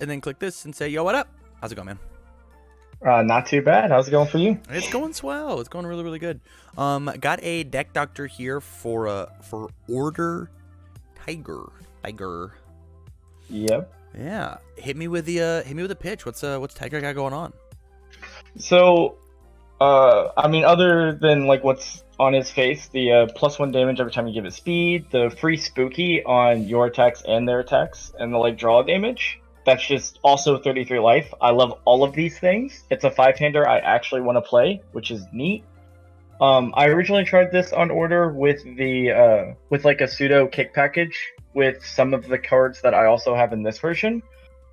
and then click this and say, yo, what up? How's it going, man? Not too bad. How's it going for you? It's going swell. It's going really, really good. Got a deck doctor here for Order Tiger. Yep. Yeah. Hit me with the pitch. What's Tiger got going on? So, I mean, other than like what's on his face, the +1 damage every time you give it speed, the free spooky on your attacks and their attacks, and the like draw damage. That's just also 33 life. I love all of these things. It's a 5-hander I actually want to play, which is neat. I originally tried this on Order with the with like a pseudo kick package with some of the cards that I also have in this version.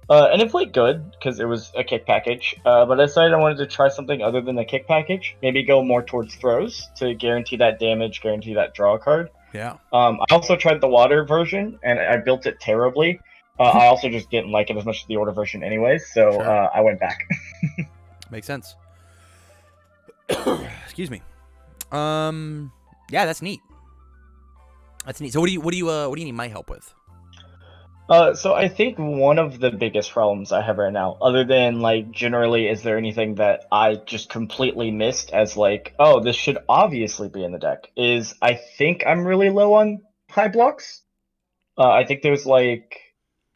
And it played good because it was a kick package. But I decided I wanted to try something other than the kick package. Maybe go more towards throws to guarantee that damage, guarantee that draw card. Yeah. I also tried the water version, and I built it terribly. I also just didn't like it as much as the Order version anyways, so Sure. I went back. Makes sense. Excuse me. Yeah, that's neat. That's neat. So what do you need my help with? So I think one of the biggest problems I have right now, other than like generally, is there anything that I just completely missed as like, oh, this should obviously be in the deck, is I think I'm really low on high blocks. I think there's like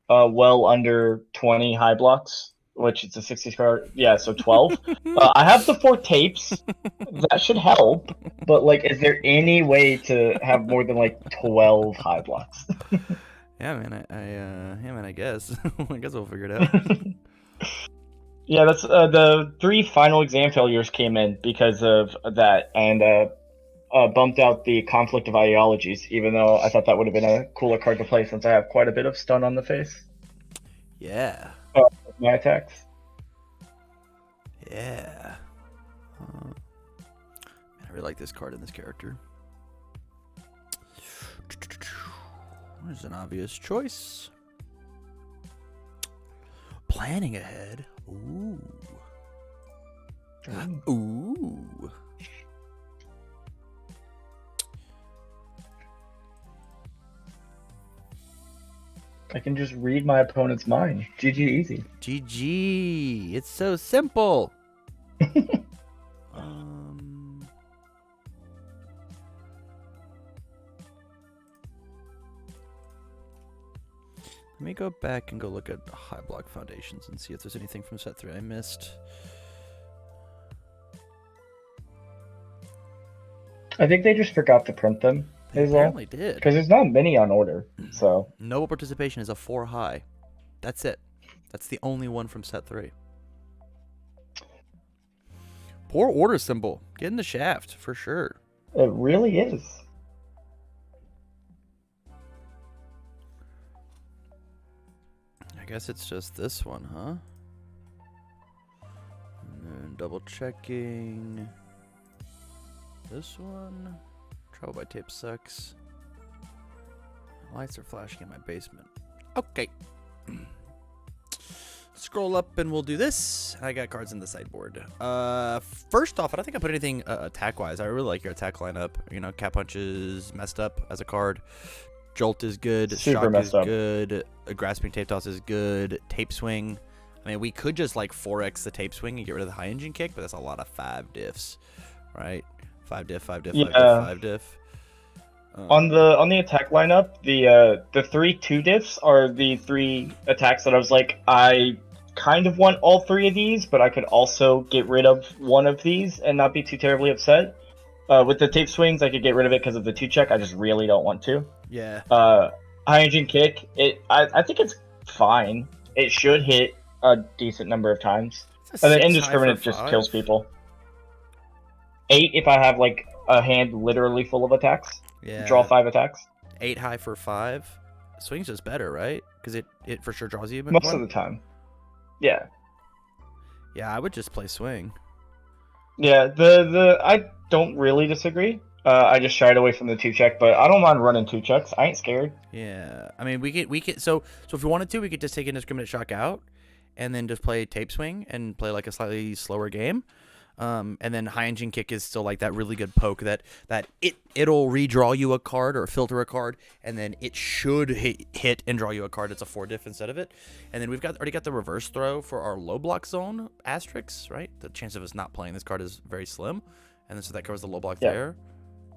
well under 20 high blocks, which it's a 60 card. Yeah, so 12. I have the 4 tapes. That should help. But like, is there any way to have more than like 12 high blocks? Yeah, man. I guess. I guess we'll figure it out. Yeah, that's the 3 final exam failures came in because of that, and bumped out the conflict of ideologies. Even though I thought that would have been a cooler card to play, since I have quite a bit of stun on the face. Yeah. My attacks. Yeah. Man, I really like this card and this character. There's an obvious choice. Planning ahead. Ooh. Ooh. I can just read my opponent's mind. GG easy. GG. It's so simple. Let me go back and go look at high block foundations and see if there's anything from set 3 I missed. I think they just forgot to print them. They apparently did. Because there's not many on Order, so. Noble participation is a 4 high. That's it. That's the only one from set 3. Poor Order symbol. Get in the shaft, for sure. It really is. I guess it's just this one, huh? And then double checking. This one. Travel by tape sucks. Lights are flashing in my basement. Okay. Scroll up and we'll do this. I got cards in the sideboard. First off, I don't think I put anything attack-wise. I really like your attack lineup. You know, Cat Punch is messed up as a card. Jolt is good. Super Shock messed is up. good. Grasping Tape Toss is good. Tape Swing. I mean, we could just like 4x the Tape Swing and get rid of the High Engine Kick, but that's a lot of 5 diffs, right? 5 diff, 5 diff, 5 diff, 5 diff. On the attack lineup, the 3 2 diffs are the 3 attacks that I was like, I kind of want all 3 of these, but I could also get rid of one of these and not be too terribly upset. With the tape swings, I could get rid of it because of the 2-check. I just really don't want to. Yeah. High engine kick. I think it's fine. It should hit a decent number of times. And then indiscriminate just kills people. 8 if I have like a hand literally full of attacks. Yeah. Draw 5 attacks. 8 high for 5. Swing's just better, right? Because it for sure draws you. Most of the time. Yeah. Yeah, I would just play swing. Yeah, I don't really disagree. I just shied away from the 2-check, but I don't mind running 2-checks. I ain't scared. Yeah, I mean, we could. So if we wanted to, we could just take indiscriminate shock out, and then just play tape swing and play like a slightly slower game. And then High Engine Kick is still like that really good poke that it'll redraw you a card or filter a card, and then it should hit and draw you a card. It's a 4-diff instead of it. And then we've already got the reverse throw for our low block zone asterisks, right? The chance of us not playing this card is very slim, and then so that covers the low block there.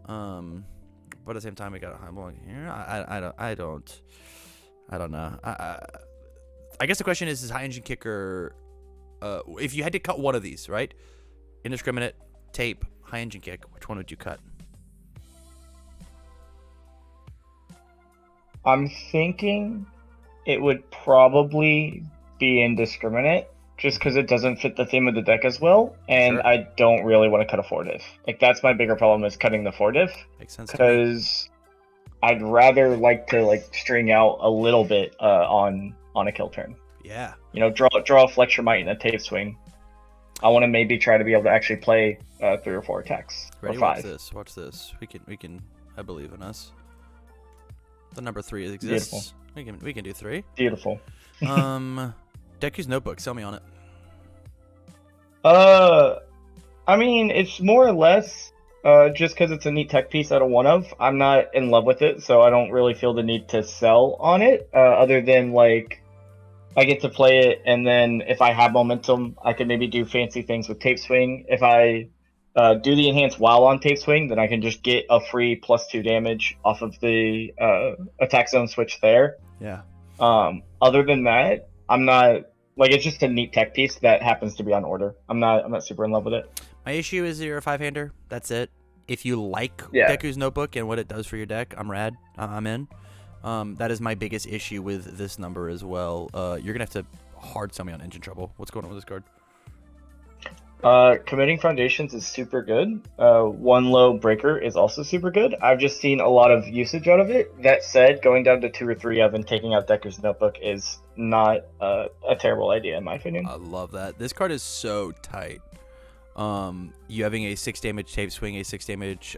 But at the same time, we got a high block here. I don't know. I guess the question is High Engine Kicker, if you had to cut one of these, right? Indiscriminate, tape, High Engine Kick, which one would you cut? I'm thinking it would probably be Indiscriminate, just because it doesn't fit the theme of the deck as well, and Sure. I don't really want to cut a 4-diff. Like, that's my bigger problem, is cutting the 4-diff. Makes sense to me. Because I'd rather like to string out a little bit on a kill turn. Yeah. You know, draw a Flex Your Might and a Tape Swing. I want to maybe try to be able to actually play 3 or 4 attacks. Ready? Or 5. Watch this. We can. I believe in us. The number 3 exists. Beautiful. We can do 3. Beautiful. Deku's Notebook. Sell me on it. I mean, it's more or less just because it's a neat tech piece out of one of. I'm not in love with it, so I don't really feel the need to sell on it. Other than I get to play it, and then if I have momentum, I can maybe do fancy things with Tape Swing. If I do the enhance while on Tape Swing, then I can just get a free +2 damage off of the attack zone switch there. Yeah. Other than that, I'm not it's just a neat tech piece that happens to be on order. I'm not super in love with it. My issue is you're a 5-hander. That's it. If you like Yeah. Deku's Notebook and what it does for your deck, I'm rad. I'm in. That is my biggest issue with this number as well. You're gonna have to hard sell me on Engine Trouble. What's going on with this card? Committing Foundations is super good. One Low Breaker is also super good. I've just seen a lot of usage out of it. That said, going down to 2 or 3 of and taking out Deku's Notebook is not a terrible idea in my opinion. I love that. This card is so tight. You having a 6 damage Tape Swing, a 6 damage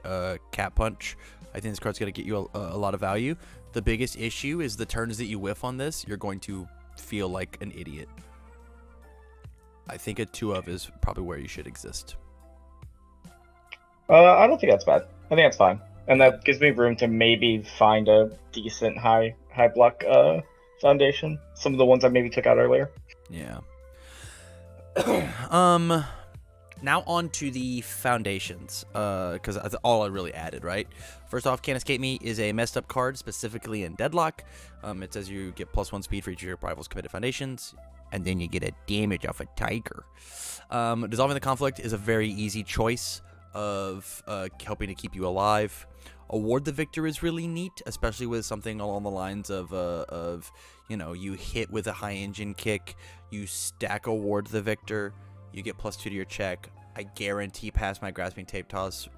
Cat Punch. I think this card's gonna get you a lot of value. The biggest issue is the turns that you whiff on this, you're going to feel like an idiot. I think a 2 of is probably where you should exist. I don't think that's bad. I think that's fine, and that gives me room to maybe find a decent high block foundation. Some of the ones I maybe took out earlier. Yeah. Now on to the foundations, because that's all I really added, right? First off, Can't Escape Me is a messed up card, specifically in Deadlock. It says you get +1 speed for each of your rival's committed foundations, and then you get a damage off a Tiger. Dissolving the Conflict is a very easy choice of helping to keep you alive. Award the Victor is really neat, especially with something along the lines of you hit with a High Engine Kick, you stack Award the Victor, you get +2 to your check. I guarantee pass my Grasping Tape Toss,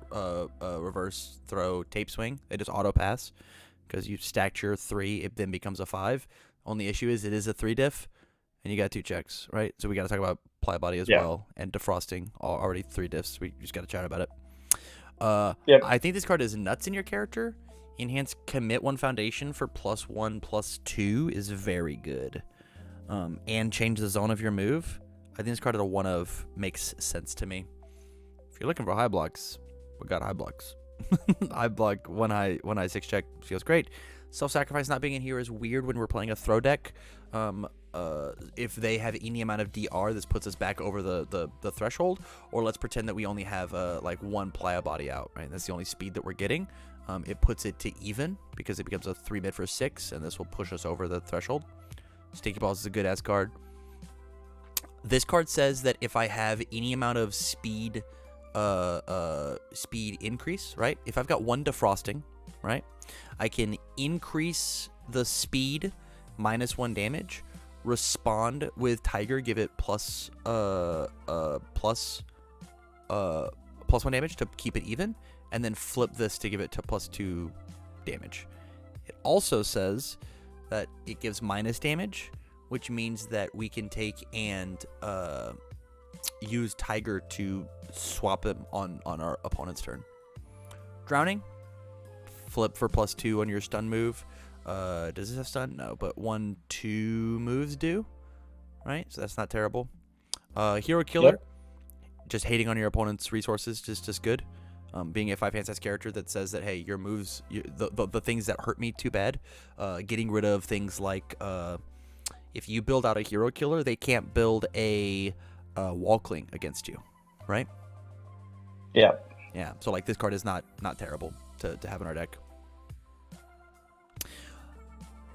reverse throw, Tape Swing. They just auto pass because you stacked your 3. It then becomes a 5. Only issue is it is a 3-diff, and you got 2 checks, right? So we got to talk about Ply Body as well, and Defrosting. Already 3 diffs. We just got to chat about it. Yep. I think this card is nuts in your character. Enhance Commit 1 Foundation for +1/+2 is very good. And change the zone of your move. I think this card at a 1 of makes sense to me. If you're looking for high blocks, we got high blocks. High block, 1 high 6 check feels great. Self-sacrifice not being in here is weird when we're playing a throw deck. If they have any amount of DR, this puts us back over the threshold. Or let's pretend that we only have 1 playa body out, right? That's the only speed that we're getting. It puts it to even because it becomes a 3 mid for 6, and this will push us over the threshold. Sticky Balls is a good ass card. This card says that if I have any amount of speed increase, right? If I've got 1 defrosting, right? I can increase the speed -1 damage, respond with Tiger, give it +1 damage to keep it even, and then flip this to give it to +2 damage. It also says that it gives minus damage, which means that we can take and use Tiger to swap him on our opponent's turn. Drowning, flip for +2 on your stun move. Does this have stun? No, but 1-2 moves do, right? So that's not terrible. Hero Killer. Yep. just hating on your opponent's resources is just good. Being a 5-hand size character that says that, hey, your moves, the things that hurt me too bad, getting rid of things like if you build out a hero killer, they can't build a wall cling against you, right? Yeah. Yeah. So like this card is not terrible to have in our deck.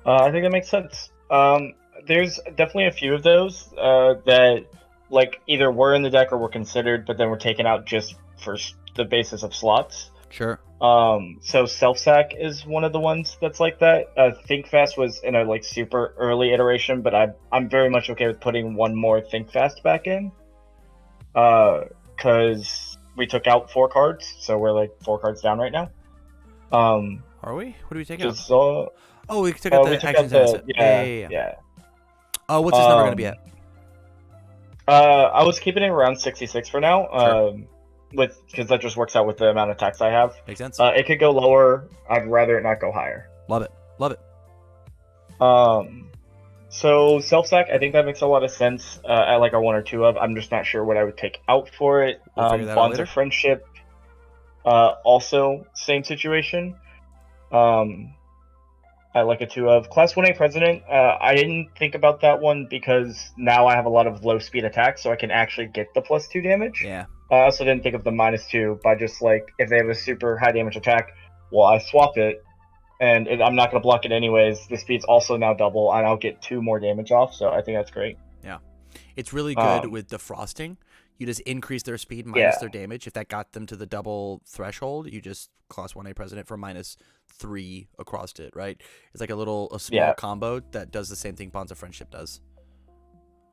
I think that makes sense. There's definitely a few of those that like either were in the deck or were considered, but then were taken out just for the basis of slots. Sure. So self-sack is one of the ones that's like that. Think Fast was in a like super early iteration, but I'm very much okay with putting one more Think Fast back in. Because we took out 4 cards, so we're like 4 cards down right now. Are we? What do we take out? Oh, we took out the actions asset. Yeah. Oh, what's this number gonna be at? I was keeping it around 66 for now. Sure. Because that just works out with the amount of tax I have. Makes sense. It could go lower. I'd rather it not go higher. Love it. Love it. So self-sack, I think that makes a lot of sense. At like a 1 or 2 of. I'm just not sure what I would take out for it. We'll figure that out Bonds later. of Friendship, also same situation. I like a 2 of. Class 1A President, I didn't think about that one because now I have a lot of low speed attacks, so I can actually get the +2 damage. Yeah. I also didn't think of the -2 by just like, if they have a super high damage attack, well, I swap it, and I'm not going to block it anyways. The speed's also now double, and I'll get 2 more damage off, so I think that's great. Yeah. It's really good with defrosting. You just increase their speed minus their damage. If that got them to the double threshold, you just Class 1A President for -3 across it, right? It's like a small combo that does the same thing Bonds of Friendship does.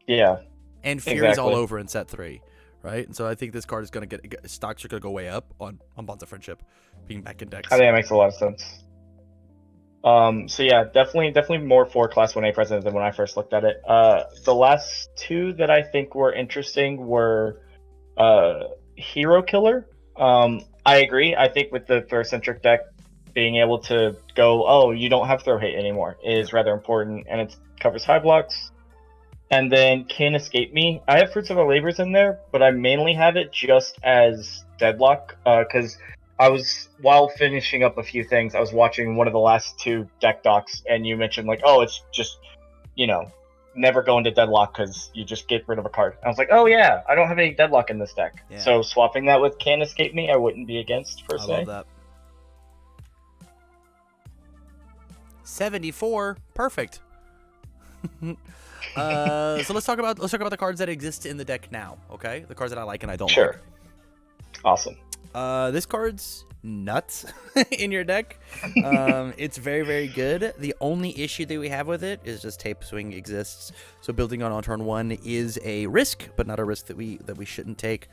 Yeah. And Fury's all over in set 3, right? And so I think this card is going to get stocks are going to go way up on Bonds of Friendship being back in decks. I think that makes a lot of sense. So yeah, definitely more for Class 1A President than when I first looked at it. The last 2 that I think were interesting were Hero Killer. I agree. I think with the Throw-centric deck, being able to go, oh, you don't have Throw Hate anymore is rather important, and it covers high blocks. And then Can't Escape Me. I have Fruits of Our Labors in there, but I mainly have it just as Deadlock, because I was, while finishing up a few things, I was watching one of the last 2 deck docs, and you mentioned like, oh, it's just, never go into Deadlock because you just get rid of a card. I was like, oh yeah, I don't have any Deadlock in this deck. Yeah. So swapping that with Can't Escape Me, I wouldn't be against, per se. I love that. 74, perfect. So let's talk about the cards that exist in the deck now. Okay, the cards that I like and I don't like. Sure. Awesome. This card's nuts in your deck. It's very, very good. The only issue that we have with it is just Tape Swing exists. So building on turn 1 is a risk, but not a risk that we shouldn't take.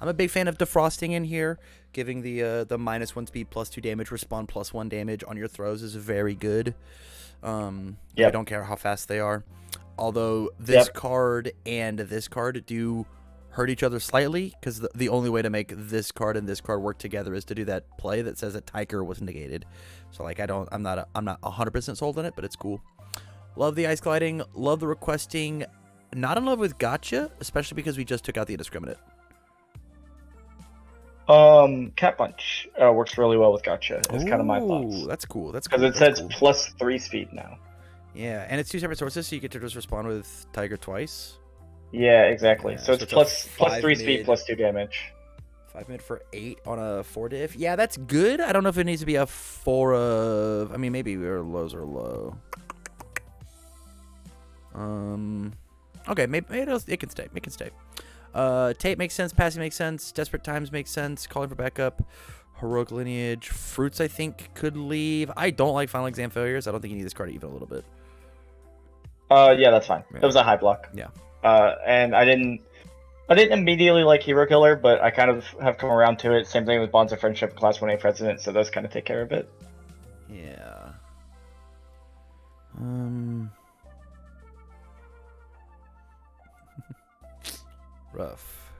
I'm a big fan of defrosting in here. Giving the -1 speed +2 damage, respond +1 damage on your throws is very good. I don't care how fast they are. Although this card and this card do hurt each other slightly, because the only way to make this card and this card work together is to do that play that says that Tiger was negated. So like I'm not 100% sold on it, but it's cool. Love the ice gliding, love the requesting. Not in love with Gotcha, especially because we just took out the indiscriminate. Cat Punch works really well with Gotcha. Is kind of my thoughts. That's cool. That's because it says +3 speed now. Yeah, and it's 2 separate sources, so you get to just respond with Tiger twice. Yeah, exactly. Yeah, so it's +3 speed, +2 damage. 5 mid for 8 on a 4 diff. Yeah, that's good. I don't know if it needs to be a 4 of. I mean, maybe our lows are low. Okay, maybe it can stay. It can stay. Tape makes sense. Passing makes sense. Desperate Times makes sense. Calling for backup. Heroic Lineage. Fruits, I think, could leave. I don't like Final Exam Failures. I don't think you need this card even a little bit. Yeah, that's fine. Yeah. It was a high block. Yeah. And I didn't immediately like Hero Killer, but I kind of have come around to it. Same thing with Bonds of Friendship, Class 1A President, so those kind of take care of it. Yeah. Rough.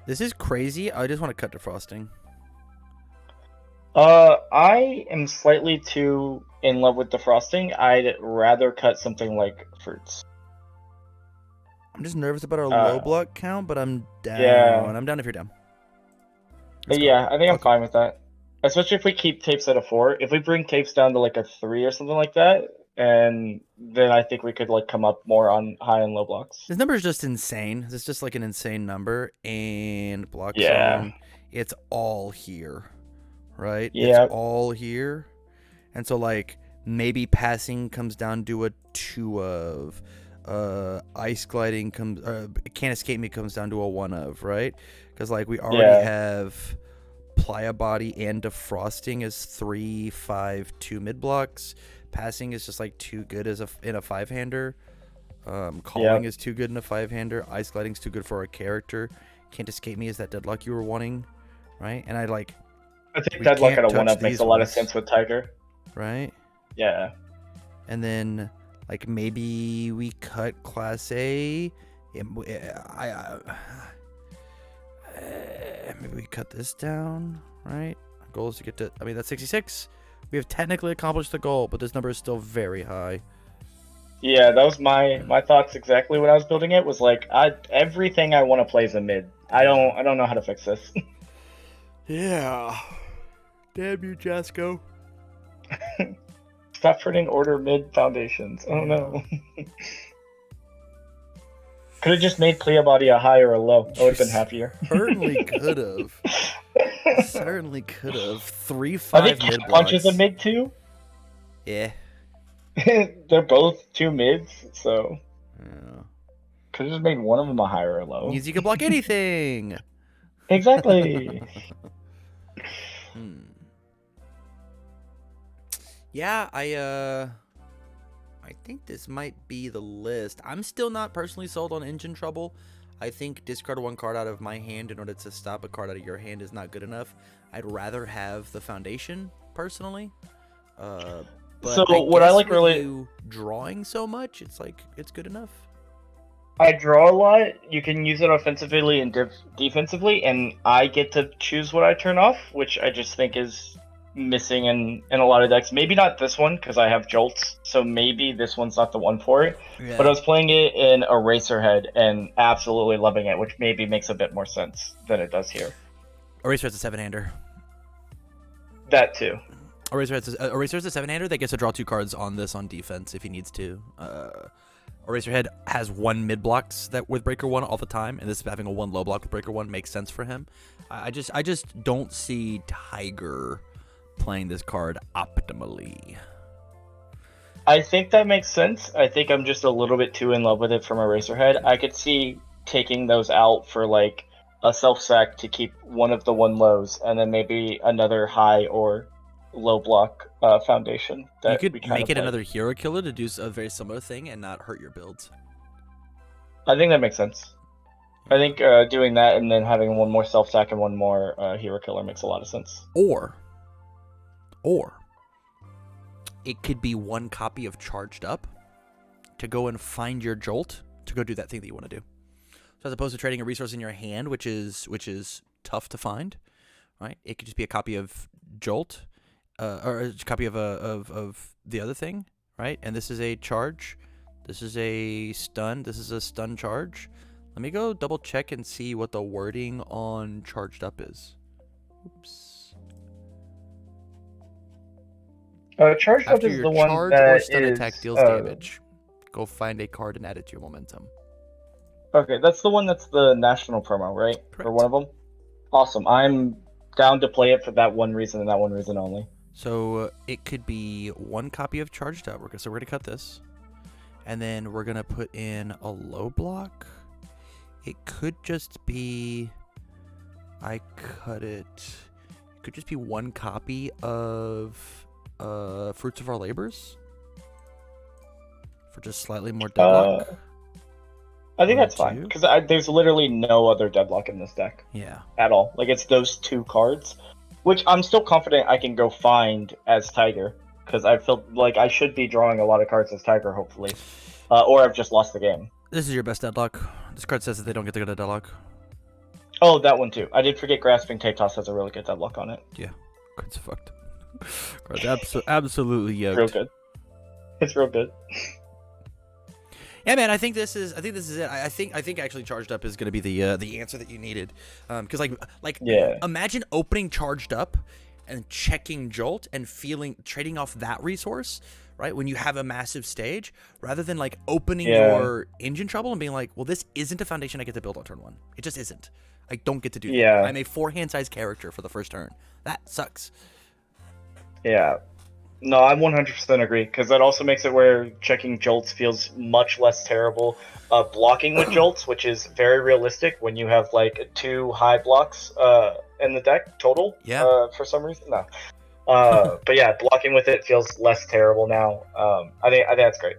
This is crazy. I just want to cut defrosting. I am slightly too in love with defrosting. I'd rather cut something like Fruits. I'm just nervous about our low block count, but I'm down. Yeah. I'm down if you're down. Let's go. Yeah, I think I'm Fuck 'em. fine with that. Especially if we keep tapes at a 4. If we bring tapes down to like a 3 or something like that, and then I think we could like come up more on high and low blocks. This number is just insane. It's just like an insane number. And block Yeah. zone, it's all here, right? Yeah. It's all here. And so, like, maybe passing comes down to a 2 of. Ice gliding comes, can't escape me comes down to a 1 of, right? Because like we already have playa body and defrosting is 3, 5, 2 mid blocks. Passing is just like too good as in a 5-hander. Calling is too good in a 5-hander. Ice gliding's too good for a character. Can't escape me is that deadlock you were wanting, right? And I think deadlock at a 1 up makes a lot of sense with Tiger, right? Yeah. And then like maybe we cut Class A. Maybe we cut this down, right? Our goal is to get to. I mean, that's 66. We have technically accomplished the goal, but this number is still very high. Yeah, that was my thoughts exactly when I was building it. Was like everything I want to play is a mid. I don't know how to fix this. Yeah. Damn you, Jasco. Stop putting order mid foundations. Oh no. Could have just made Plea Body a high or a low. I would have been happier. Certainly could have. Certainly could have. 3, 5 I think mid Punch blocks. is a mid too. Yeah. They're both 2 mids, so Yeah. could have just made one of them a high or a low. Means you can block anything. Exactly. Yeah, I think this might be the list. I'm still not personally sold on Engine Trouble. I think discard 1 card out of my hand in order to stop a card out of your hand is not good enough. I'd rather have the Foundation, personally. But so what I like with really you drawing so much, it's like it's good enough. I draw a lot. You can use it offensively and defensively, and I get to choose what I turn off, which I just think is missing in a lot of decks. Maybe not this one because I have Jolts, so maybe this one's not the one for it. Yeah. But I was playing it in Eraserhead and absolutely loving it, which maybe makes a bit more sense than it does here. Eraserhead's a 7-hander. That too. Eraserhead's a 7-hander that gets to draw 2 cards on this on defense if he needs to. Eraserhead has 1 mid blocks that with Breaker 1 all the time, and this having a 1 low block with Breaker 1 makes sense for him. I just don't see Tiger playing this card optimally. I think that makes sense. I think I'm just a little bit too in love with it from Eraserhead. I could see taking those out for like a self-sack to keep one of the 1 lows, and then maybe another high or low block foundation. That you could make it like. another hero killer to do a very similar thing and not hurt your builds. I think that makes sense. I think doing that and then having 1 more self-sack and 1 more hero killer makes a lot of sense. Or it could be 1 copy of Charged Up to go and find your Jolt to go do that thing that you want to do. So as opposed to trading a resource in your hand, which is tough to find, right? It could just be a copy of Jolt, or a copy of the other thing, right? And this is a charge. This is a stun. This is a stun charge. Let me go double check and see what the wording on Charged Up is. Oops. Charged Up After is your the one charge that or stun is, attack deals damage, go find a card and add it to your momentum. Okay, that's the one that's the national promo, right? Correct. Or one of them? Awesome. I'm down to play it for that one reason and that one reason only. So it could be 1 copy of Charged Up. So we're going to cut this. And then we're going to put in a low block. It could just be... I cut it. It could just be 1 copy of Fruits of Our Labors. For just slightly more deadlock. I think that's fine. Because there's literally no other deadlock in this deck. Yeah. At all. Like, it's those 2 cards. Which I'm still confident I can go find as Tiger. Because I feel like I should be drawing a lot of cards as Tiger, hopefully. Or I've just lost the game. This is your best deadlock. This card says that they don't get to go to deadlock. Oh, that one too. I did forget Grasping Tape Toss has a really good deadlock on it. Yeah. Card's fucked. Card's absolutely yoked. Real good. It's real good. Yeah, man, I think this is it. I think actually charged up is going to be the answer that you needed, because Yeah. imagine opening charged up and checking jolt and trading off that resource, right? When you have a massive stage, rather than like opening your engine trouble and being like, well, this isn't a foundation I get to build on turn 1. It just isn't. I don't get to do that. Yeah. I'm a 4-hand size character for the first turn. That sucks. Yeah. No, I 100% agree, because that also makes it where checking jolts feels much less terrible. Blocking with jolts, which is very realistic when you have like 2 high blocks in the deck total. Yeah. For some reason, no. But yeah, blocking with it feels less terrible now. I think that's great.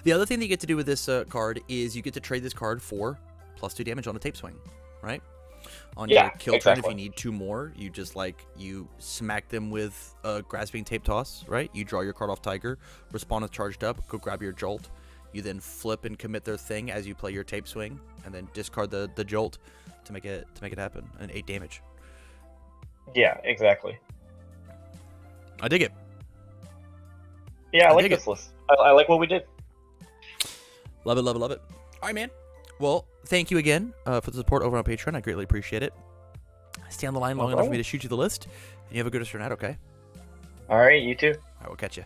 The other thing that you get to do with this card is you get to trade this card for +2 damage on a tape swing, right? On your kill turn, if you need 2 more, you just you smack them with a grasping tape toss, right? You draw your card off Tiger, respond with charged up, go grab your jolt. You then flip and commit their thing as you play your tape swing, and then discard the jolt to make it happen. And 8 damage. Yeah, exactly. I dig it. Yeah, I like this list. I like what we did. Love it, love it, love it. All right, man. Well, thank you again for the support over on Patreon. I greatly appreciate it. Stay on the line long enough for me to shoot you the list. And you have a good rest of your night, okay? All right, you too. All right, we'll catch you.